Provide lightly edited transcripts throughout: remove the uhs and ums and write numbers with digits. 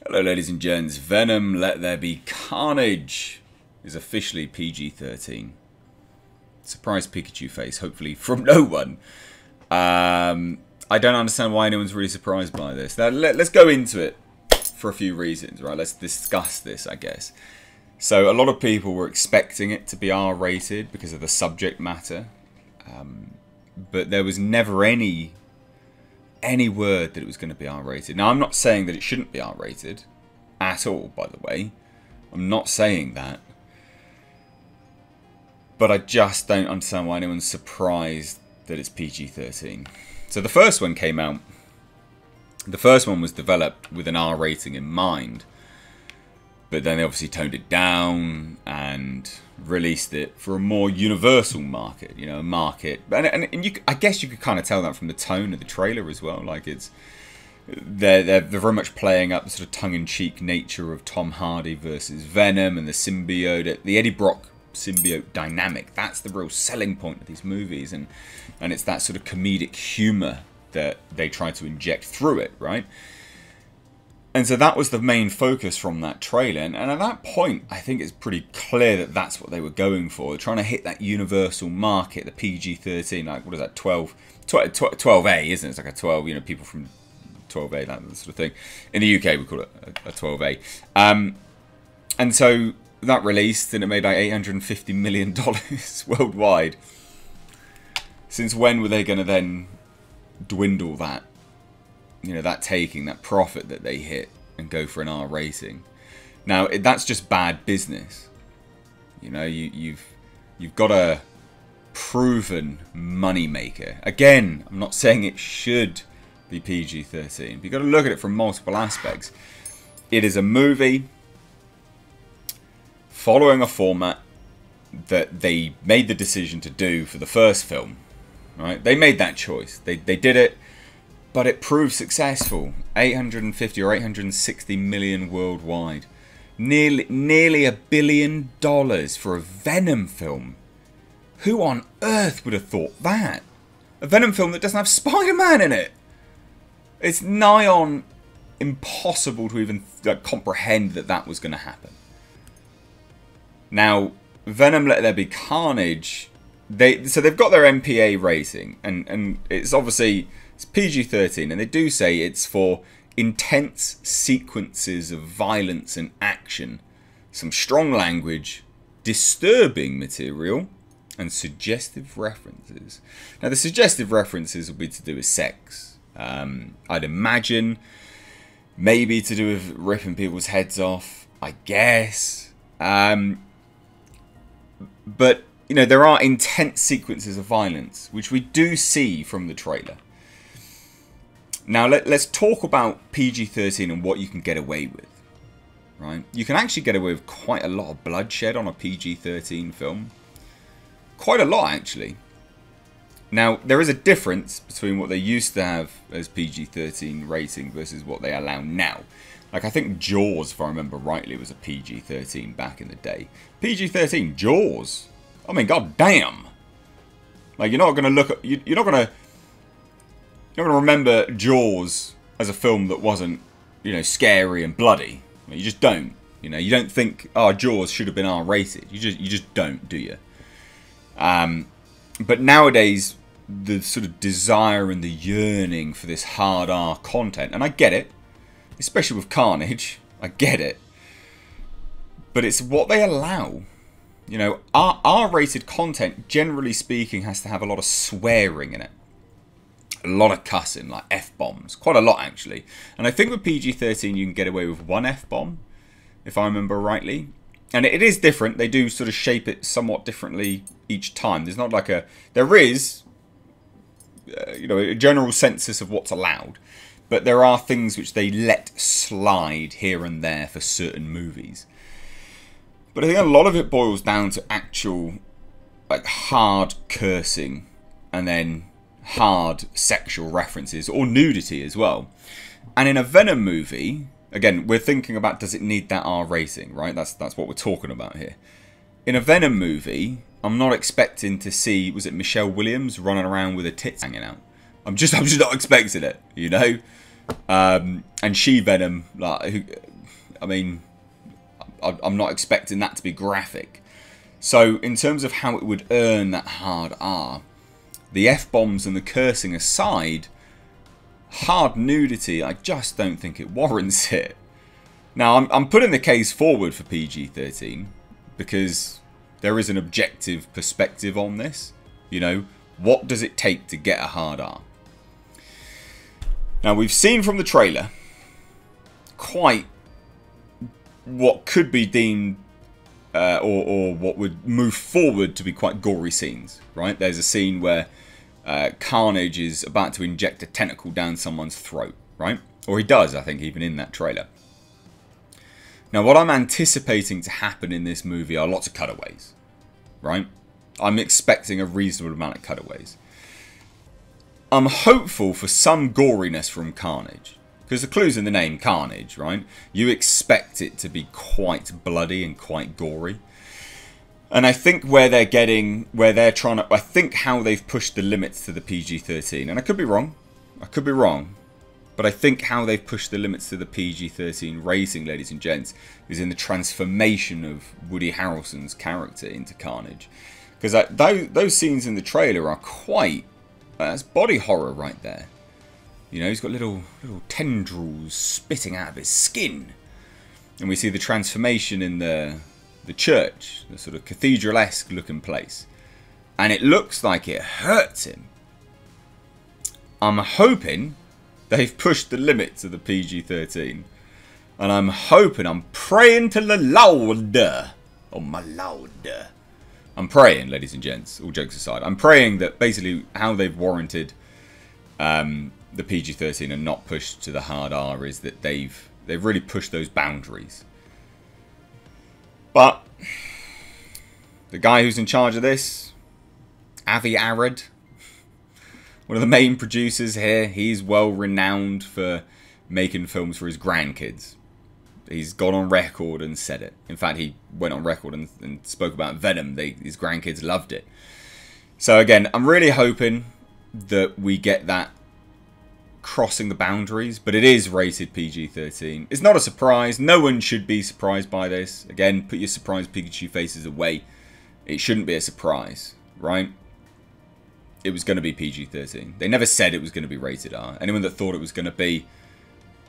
Hello ladies and gents, Venom Let There Be Carnage is officially PG-13. Surprise Pikachu face, hopefully from no one. I don't understand why anyone's really surprised by this. Now, let's go into it for a few reasons, right? Let's discuss this, I guess. So a lot of people were expecting it to be R-rated because of the subject matter. But there was never any word that it was going to be R-rated. Now, I'm not saying that it shouldn't be R-rated at all, by the way. I'm not saying that. But I just don't understand why anyone's surprised that it's PG-13. So the first one came out. The first one was developed with an R rating in mind. But then they obviously toned it down and released it for a more universal market, you know, a market. And I guess you could kind of tell that from the tone of the trailer as well. Like they're very much playing up the sort of tongue-in-cheek nature of Tom Hardy versus Venom and the symbiote, the Eddie Brock symbiote dynamic. That's the real selling point of these movies, and it's that sort of comedic humor that they try to inject through it, right? And so that was the main focus from that trailer. And at that point, I think it's pretty clear that that's what they were going for. They're trying to hit that universal market, the PG-13, like, what is that, 12A, isn't it? It's like a 12, you know, people from 12A, that sort of thing. In the UK, we call it a 12A. And so that released, and it made like $850 million worldwide. Since when were they going to then dwindle that? You know, that profit that they hit and go for an R rating. Now, that's just bad business. You know, you've got a proven money maker. Again, I'm not saying it should be PG-13. But you've got to look at it from multiple aspects. It is a movie following a format that they made the decision to do for the first film. Right? They made that choice. They did it. But it proved successful. 850 or 860 million worldwide. Nearly $1 billion for a Venom film. Who on earth would have thought that? A Venom film that doesn't have Spider-Man in it. It's nigh on impossible to even comprehend that that was going to happen. Now, Venom Let There Be Carnage, so they've got their MPA rating, and it's obviously... It's PG-13, and they do say it's for intense sequences of violence and action, some strong language, disturbing material, and suggestive references. Now, the suggestive references will be to do with sex. I'd imagine maybe to do with ripping people's heads off, I guess. But, you know, there are intense sequences of violence, which we do see from the trailer. Now, let's talk about PG-13 and what you can get away with, right? You can actually get away with quite a lot of bloodshed on a PG-13 film. Quite a lot, actually. Now, there is a difference between what they used to have as PG-13 rating versus what they allow now. Like, I think Jaws, if I remember rightly, was a PG-13 back in the day. PG-13, Jaws? I mean, god damn! Like, you're not going to look at... You're not going to remember Jaws as a film that wasn't, you know, scary and bloody. You just don't. You know, you don't think, oh, Jaws should have been R-rated. You just don't, do you? But nowadays, the sort of desire and the yearning for this hard R content, and I get it, especially with Carnage, I get it. But it's what they allow. You know, R-rated content, generally speaking, has to have a lot of swearing in it. A lot of cussing, like F-bombs. Quite a lot, actually. And I think with PG-13 you can get away with one F-bomb, if I remember rightly. And it is different. They do sort of shape it somewhat differently each time. There's not like a... There is, you know, a general census of what's allowed. But there are things which they let slide here and there for certain movies. But I think a lot of it boils down to actual, like, hard cursing. And then... hard sexual references or nudity as well. And in a Venom movie, again, we're thinking about, does it need that R rating, right? That's what we're talking about here. In a Venom movie, I'm not expecting to see, was it Michelle Williams running around with her tits hanging out? I'm just not expecting it, you know. And She-Venom, like, I mean, I'm not expecting that to be graphic. So in terms of how it would earn that hard R, the F-bombs and the cursing aside, hard nudity, I just don't think it warrants it. Now, I'm putting the case forward for PG-13 because there is an objective perspective on this. You know, what does it take to get a hard R? Now, we've seen from the trailer quite what could be deemed or what would move forward to be quite gory scenes, right? There's a scene where Carnage is about to inject a tentacle down someone's throat, right? Or he does, I think, even in that trailer. Now, what I'm anticipating to happen in this movie are lots of cutaways, right? I'm expecting a reasonable amount of cutaways. I'm hopeful for some goriness from Carnage. Because the clue's in the name, Carnage, right? You expect it to be quite bloody and quite gory. And I think I think how they've pushed the limits to the PG-13, and I could be wrong, but I think how they've pushed the limits to the PG-13 rating, ladies and gents, is in the transformation of Woody Harrelson's character into Carnage. Because those scenes in the trailer are quite, that's body horror right there. You know, he's got little tendrils spitting out of his skin. And we see the transformation in the church, the sort of cathedral-esque looking place. And it looks like it hurts him. I'm hoping they've pushed the limits of the PG-13. And I'm praying to the Lord. Oh, my Lord. I'm praying, ladies and gents, all jokes aside. I'm praying that basically how they've warranted the PG-13 and not pushed to the hard R is that they've really pushed those boundaries. But the guy who's in charge of this, Avi Arad, one of the main producers here, he's well renowned for making films for his grandkids. He's gone on record and said it. In fact, he went on record and spoke about Venom. His grandkids loved it. So again, I'm really hoping that we get that crossing the boundaries, but it is rated PG-13. It's not a surprise. No one should be surprised by this. Again, put your surprised Pikachu faces away. It shouldn't be a surprise, right? It was going to be PG-13. They never said it was going to be rated R. Anyone that thought it was going to be,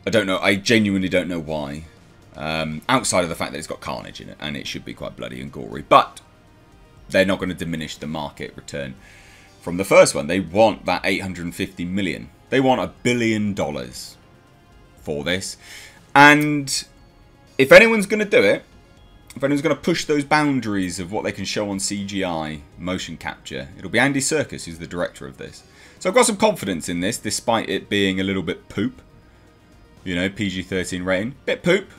I don't know. I genuinely don't know why. Outside of the fact that it's got Carnage in it, and it should be quite bloody and gory. But they're not going to diminish the market return from the first one. They want that $850 million. They want $1 billion for this. And if anyone's going to do it, if anyone's going to push those boundaries of what they can show on CGI, motion capture, it'll be Andy Serkis, who's the director of this. So I've got some confidence in this, despite it being a little bit poop. You know, PG-13 rating. Bit poop,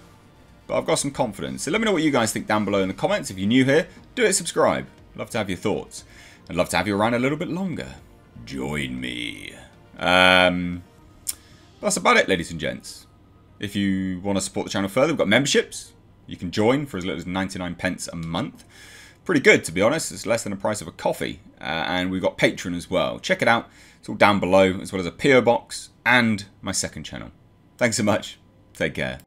but I've got some confidence. So let me know what you guys think down below in the comments. If you're new here, do it, subscribe. I'd love to have your thoughts. I'd love to have you around a little bit longer. Join me. That's about it, ladies and gents. If you want to support the channel further, we've got memberships. You can join for as little as 99 pence a month. Pretty good, to be honest. It's less than the price of a coffee. And we've got Patreon as well. Check it out. It's all down below, as well as a PO box and my second channel. Thanks so much. Take care.